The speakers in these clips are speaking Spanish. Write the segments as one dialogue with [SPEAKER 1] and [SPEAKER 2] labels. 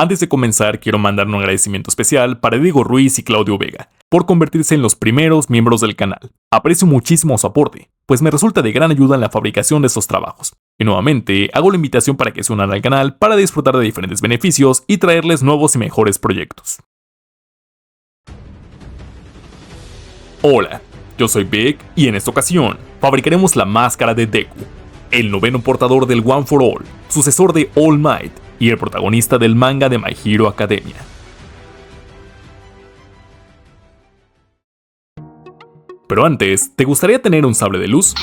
[SPEAKER 1] Antes de comenzar, quiero mandar un agradecimiento especial para Diego Ruiz y Claudio Vega, por convertirse en los primeros miembros del canal. Aprecio muchísimo su aporte, pues me resulta de gran ayuda en la fabricación de estos trabajos. Y nuevamente, hago la invitación para que se unan al canal para disfrutar de diferentes beneficios y traerles nuevos y mejores proyectos. Hola, yo soy Vic y en esta ocasión fabricaremos la máscara de Deku, el noveno portador del One for All, sucesor de All Might y el protagonista del manga de My Hero Academia. Pero antes, ¿te gustaría tener un sable de luz?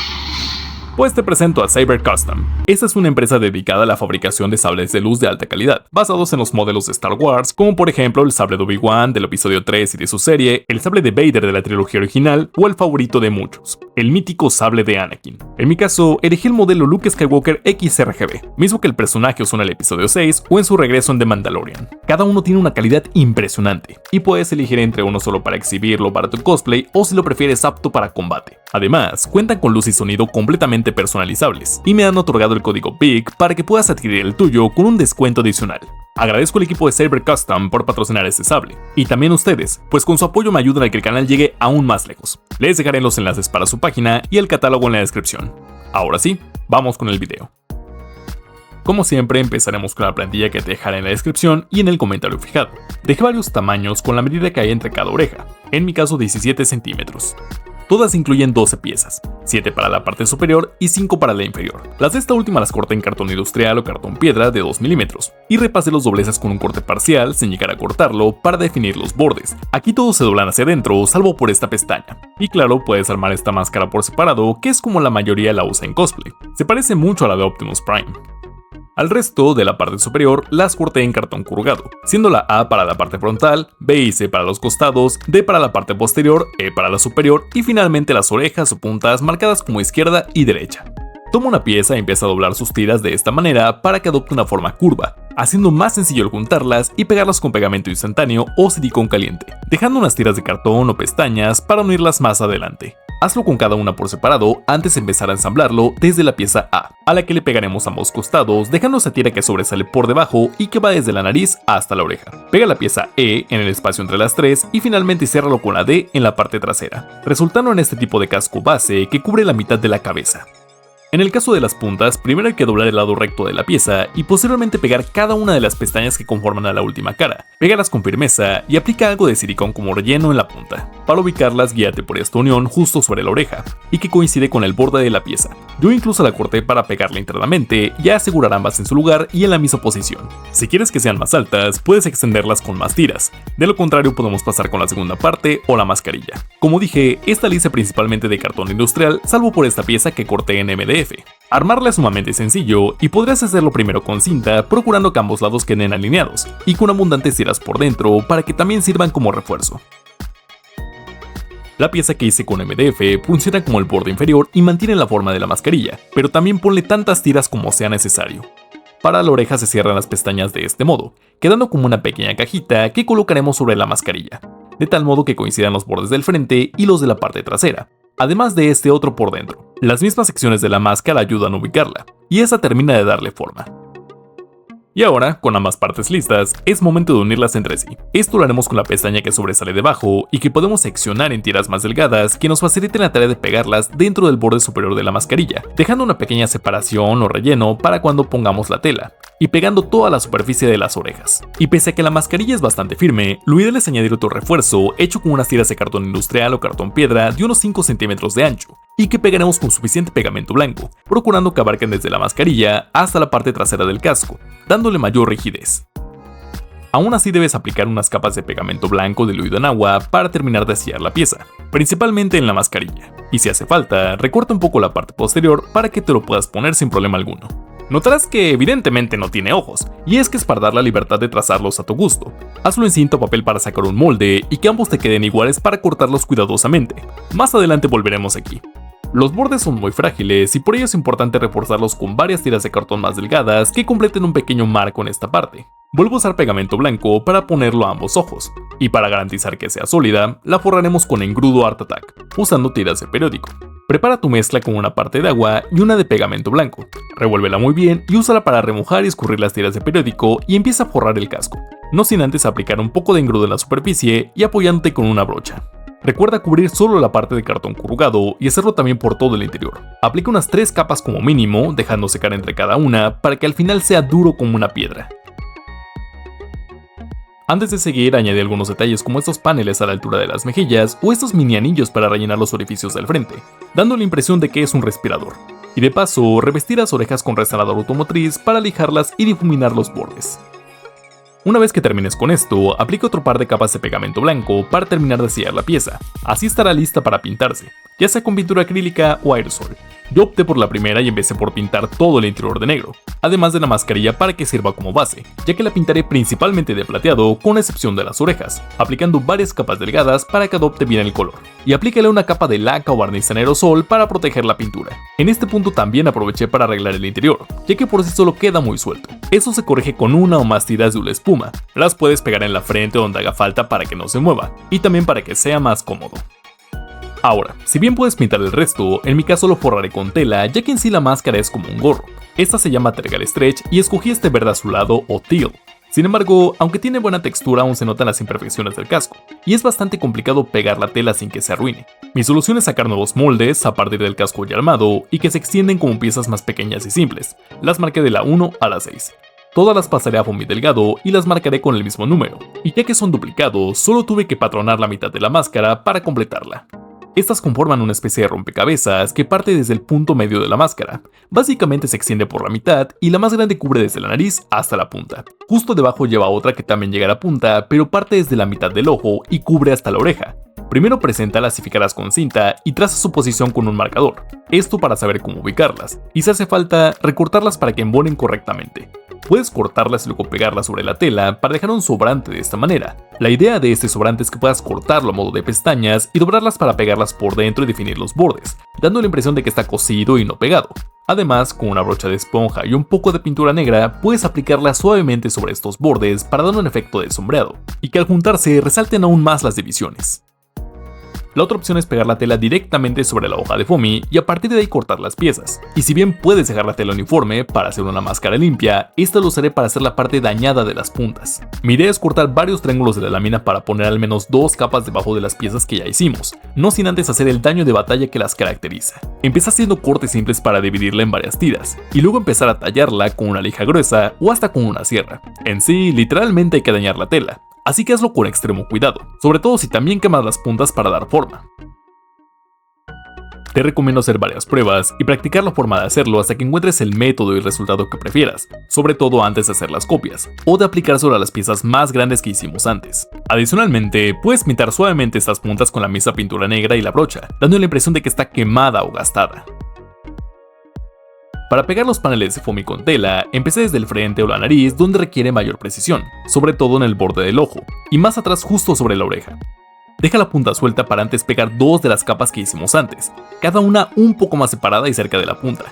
[SPEAKER 1] Pues te presento a Saber Custom. Esta es una empresa dedicada a la fabricación de sables de luz de alta calidad, basados en los modelos de Star Wars, como por ejemplo el sable de Obi-Wan del episodio 3 y de su serie, el sable de Vader de la trilogía original o el favorito de muchos, el mítico sable de Anakin. En mi caso, elegí el modelo Luke Skywalker XRGB, mismo que el personaje usó en el episodio 6 o en su regreso en The Mandalorian. Cada uno tiene una calidad impresionante, y puedes elegir entre uno solo para exhibirlo para tu cosplay o si lo prefieres apto para combate. Además, cuentan con luz y sonido completamente personalizables, y me han otorgado el código BIG para que puedas adquirir el tuyo con un descuento adicional. Agradezco al equipo de Saber Custom por patrocinar este sable, y también ustedes, pues con su apoyo me ayudan a que el canal llegue aún más lejos. Les dejaré los enlaces para su página y el catálogo en la descripción. Ahora sí, vamos con el video. Como siempre, empezaremos con la plantilla que te dejaré en la descripción y en el comentario fijado. Dejé varios tamaños con la medida que hay entre cada oreja, en mi caso 17 centímetros. Todas incluyen 12 piezas, 7 para la parte superior y 5 para la inferior. Las de esta última las corté en cartón industrial o cartón piedra de 2 milímetros, y repasé los dobleces con un corte parcial sin llegar a cortarlo para definir los bordes. Aquí todos se doblan hacia adentro, salvo por esta pestaña. Y claro, puedes armar esta máscara por separado, que es como la mayoría la usa en cosplay. Se parece mucho a la de Optimus Prime. Al resto de la parte superior las corté en cartón corrugado, siendo la A para la parte frontal, B y C para los costados, D para la parte posterior, E para la superior y finalmente las orejas o puntas marcadas como izquierda y derecha. Toma una pieza y empieza a doblar sus tiras de esta manera para que adopte una forma curva, haciendo más sencillo el juntarlas y pegarlas con pegamento instantáneo o silicón caliente, dejando unas tiras de cartón o pestañas para unirlas más adelante. Hazlo con cada una por separado antes de empezar a ensamblarlo desde la pieza A la que le pegaremos ambos costados, dejando esa tira que sobresale por debajo y que va desde la nariz hasta la oreja. Pega la pieza E en el espacio entre las tres y finalmente ciérralo con la D en la parte trasera, resultando en este tipo de casco base que cubre la mitad de la cabeza. En el caso de las puntas, primero hay que doblar el lado recto de la pieza y posteriormente pegar cada una de las pestañas que conforman a la última cara. Pégalas con firmeza y aplica algo de silicón como relleno en la punta. Para ubicarlas, guíate por esta unión justo sobre la oreja y que coincide con el borde de la pieza. Yo incluso la corté para pegarla internamente y asegurar ambas en su lugar y en la misma posición. Si quieres que sean más altas, puedes extenderlas con más tiras. De lo contrario, podemos pasar con la segunda parte o la mascarilla. Como dije, esta la hice principalmente de cartón industrial, salvo por esta pieza que corté en MDF. Armarla es sumamente sencillo y podrás hacerlo primero con cinta, procurando que ambos lados queden alineados y con abundantes tiras por dentro para que también sirvan como refuerzo. La pieza que hice con MDF funciona como el borde inferior y mantiene la forma de la mascarilla, pero también ponle tantas tiras como sea necesario. Para la oreja se cierran las pestañas de este modo, quedando como una pequeña cajita que colocaremos sobre la mascarilla, de tal modo que coincidan los bordes del frente y los de la parte trasera, además de este otro por dentro. Las mismas secciones de la máscara ayudan a ubicarla, y esa termina de darle forma. Y ahora, con ambas partes listas, es momento de unirlas entre sí. Esto lo haremos con la pestaña que sobresale debajo y que podemos seccionar en tiras más delgadas que nos faciliten la tarea de pegarlas dentro del borde superior de la mascarilla, dejando una pequeña separación o relleno para cuando pongamos la tela, y pegando toda la superficie de las orejas. Y pese a que la mascarilla es bastante firme, lo ideal es añadir otro refuerzo hecho con unas tiras de cartón industrial o cartón piedra de unos 5 centímetros de ancho, y que pegaremos con suficiente pegamento blanco, procurando que abarquen desde la mascarilla hasta la parte trasera del casco, dándole mayor rigidez. Aún así debes aplicar unas capas de pegamento blanco diluido en agua para terminar de sellar la pieza, principalmente en la mascarilla, y si hace falta, recorta un poco la parte posterior para que te lo puedas poner sin problema alguno. Notarás que evidentemente no tiene ojos, y es que es para dar la libertad de trazarlos a tu gusto. Hazlo en cinta o papel para sacar un molde y que ambos te queden iguales para cortarlos cuidadosamente. Más adelante volveremos aquí. Los bordes son muy frágiles y por ello es importante reforzarlos con varias tiras de cartón más delgadas que completen un pequeño marco en esta parte. Vuelvo a usar pegamento blanco para ponerlo a ambos ojos, y para garantizar que sea sólida, la forraremos con engrudo Art Attack, usando tiras de periódico. Prepara tu mezcla con una parte de agua y una de pegamento blanco. Revuélvela muy bien y úsala para remojar y escurrir las tiras de periódico y empieza a forrar el casco, no sin antes aplicar un poco de engrudo en la superficie y apoyándote con una brocha. Recuerda cubrir solo la parte de cartón corrugado y hacerlo también por todo el interior. Aplica unas 3 capas como mínimo, dejando secar entre cada una para que al final sea duro como una piedra. Antes de seguir, añade algunos detalles como estos paneles a la altura de las mejillas o estos mini anillos para rellenar los orificios del frente, dando la impresión de que es un respirador. Y de paso, revestir las orejas con resanador automotriz para lijarlas y difuminar los bordes. Una vez que termines con esto, aplica otro par de capas de pegamento blanco para terminar de sellar la pieza, así estará lista para pintarse, ya sea con pintura acrílica o aerosol. Yo opté por la primera y empecé por pintar todo el interior de negro, además de la mascarilla para que sirva como base, ya que la pintaré principalmente de plateado con excepción de las orejas, aplicando varias capas delgadas para que adopte bien el color. Y aplícale una capa de laca o barniz en aerosol para proteger la pintura. En este punto también aproveché para arreglar el interior, ya que por sí solo queda muy suelto. Eso se corrige con una o más tiras de hule espuma, las puedes pegar en la frente donde haga falta para que no se mueva, y también para que sea más cómodo. Ahora, si bien puedes pintar el resto, en mi caso lo forraré con tela, ya que en sí la máscara es como un gorro. Esta se llama Tergal Stretch y escogí este verde azulado o teal. Sin embargo, aunque tiene buena textura, aún se notan las imperfecciones del casco, y es bastante complicado pegar la tela sin que se arruine. Mi solución es sacar nuevos moldes a partir del casco ya armado y que se extienden como piezas más pequeñas y simples. Las marqué de la 1 a la 6. Todas las pasaré a foamy delgado y las marcaré con el mismo número, y ya que son duplicados, solo tuve que patronar la mitad de la máscara para completarla. Estas conforman una especie de rompecabezas que parte desde el punto medio de la máscara. Básicamente se extiende por la mitad y la más grande cubre desde la nariz hasta la punta. Justo debajo lleva otra que también llega a la punta, pero parte desde la mitad del ojo y cubre hasta la oreja. Primero preséntalas y fíjalas con cinta y traza su posición con un marcador. Esto para saber cómo ubicarlas. Y si hace falta, recortarlas para que embonen correctamente. Puedes cortarlas y luego pegarlas sobre la tela para dejar un sobrante de esta manera. La idea de este sobrante es que puedas cortarlo a modo de pestañas y doblarlas para pegarlas por dentro y definir los bordes, dando la impresión de que está cosido y no pegado. Además, con una brocha de esponja y un poco de pintura negra, puedes aplicarla suavemente sobre estos bordes para dar un efecto de sombreado, y que al juntarse resalten aún más las divisiones. La otra opción es pegar la tela directamente sobre la hoja de foamy y a partir de ahí cortar las piezas. Y si bien puedes dejar la tela uniforme para hacer una máscara limpia, esta lo usaré para hacer la parte dañada de las puntas. Mi idea es cortar varios triángulos de la lámina para poner al menos 2 capas debajo de las piezas que ya hicimos, no sin antes hacer el daño de batalla que las caracteriza. Empecé haciendo cortes simples para dividirla en varias tiras, y luego empezar a tallarla con una lija gruesa o hasta con una sierra. En sí, literalmente hay que dañar la tela. Así que hazlo con extremo cuidado, sobre todo si también quemas las puntas para dar forma. Te recomiendo hacer varias pruebas y practicar la forma de hacerlo hasta que encuentres el método y el resultado que prefieras, sobre todo antes de hacer las copias, o de aplicar sobre las piezas más grandes que hicimos antes. Adicionalmente, puedes pintar suavemente estas puntas con la misma pintura negra y la brocha, dando la impresión de que está quemada o gastada. Para pegar los paneles de foamy con tela, empecé desde el frente o la nariz donde requiere mayor precisión, sobre todo en el borde del ojo, y más atrás justo sobre la oreja. Deja la punta suelta para antes pegar 2 de las capas que hicimos antes, cada una un poco más separada y cerca de la punta.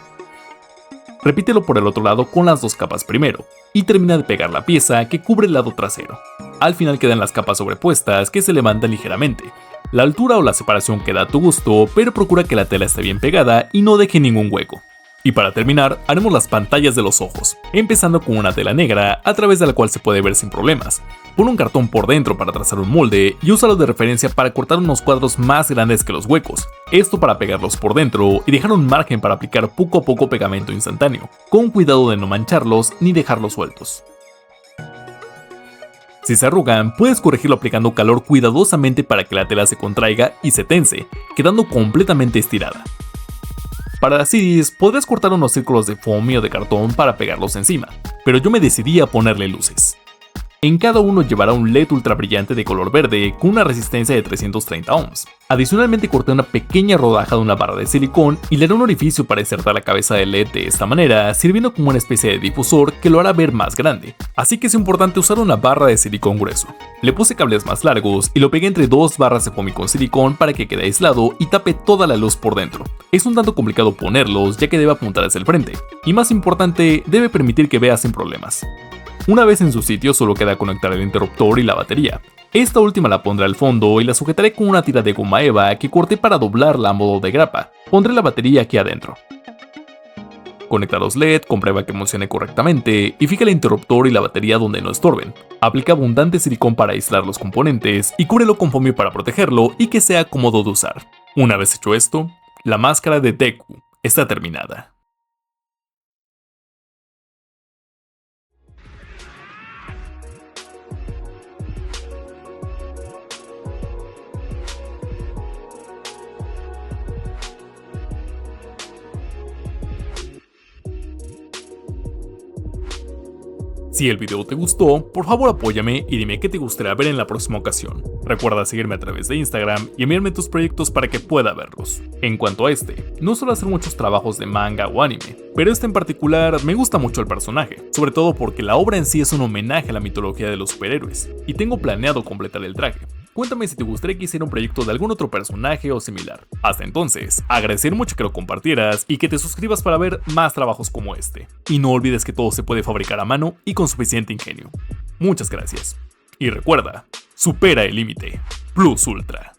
[SPEAKER 1] Repítelo por el otro lado con las 2 capas primero, y termina de pegar la pieza que cubre el lado trasero. Al final quedan las capas sobrepuestas que se levantan ligeramente. La altura o la separación queda a tu gusto, pero procura que la tela esté bien pegada y no deje ningún hueco. Y para terminar, haremos las pantallas de los ojos, empezando con una tela negra a través de la cual se puede ver sin problemas. Pon un cartón por dentro para trazar un molde y úsalo de referencia para cortar unos cuadros más grandes que los huecos, esto para pegarlos por dentro y dejar un margen para aplicar poco a poco pegamento instantáneo, con cuidado de no mancharlos ni dejarlos sueltos. Si se arrugan, puedes corregirlo aplicando calor cuidadosamente para que la tela se contraiga y se tense, quedando completamente estirada. Para las CDs, podrás cortar unos círculos de foamy o de cartón para pegarlos encima, pero yo me decidí a ponerle luces. En cada uno llevará un LED ultra brillante de color verde con una resistencia de 330 ohms. Adicionalmente corté una pequeña rodaja de una barra de silicón y le haré un orificio para insertar la cabeza del LED de esta manera, sirviendo como una especie de difusor que lo hará ver más grande. Así que es importante usar una barra de silicón grueso. Le puse cables más largos y lo pegué entre 2 barras de foamy con silicón para que quede aislado y tape toda la luz por dentro. Es un tanto complicado ponerlos ya que debe apuntar hacia el frente, y más importante, debe permitir que veas sin problemas. Una vez en su sitio solo queda conectar el interruptor y la batería. Esta última la pondré al fondo y la sujetaré con una tira de goma eva que corté para doblarla a modo de grapa. Pondré la batería aquí adentro. Conecta los LED, comprueba que funcione correctamente y fija el interruptor y la batería donde no estorben. Aplica abundante silicón para aislar los componentes y cúbrelo con foamy para protegerlo y que sea cómodo de usar. Una vez hecho esto, la máscara de Deku está terminada. Si el video te gustó, por favor apóyame y dime qué te gustaría ver en la próxima ocasión. Recuerda seguirme a través de Instagram y enviarme tus proyectos para que pueda verlos. En cuanto a este, no suelo hacer muchos trabajos de manga o anime, pero este en particular me gusta mucho el personaje, sobre todo porque la obra en sí es un homenaje a la mitología de los superhéroes, y tengo planeado completar el traje. Cuéntame si te gustaría que hiciera un proyecto de algún otro personaje o similar. Hasta entonces, agradecer mucho que lo compartieras y que te suscribas para ver más trabajos como este. Y no olvides que todo se puede fabricar a mano y con suficiente ingenio. Muchas gracias. Y recuerda, supera el límite. Plus Ultra.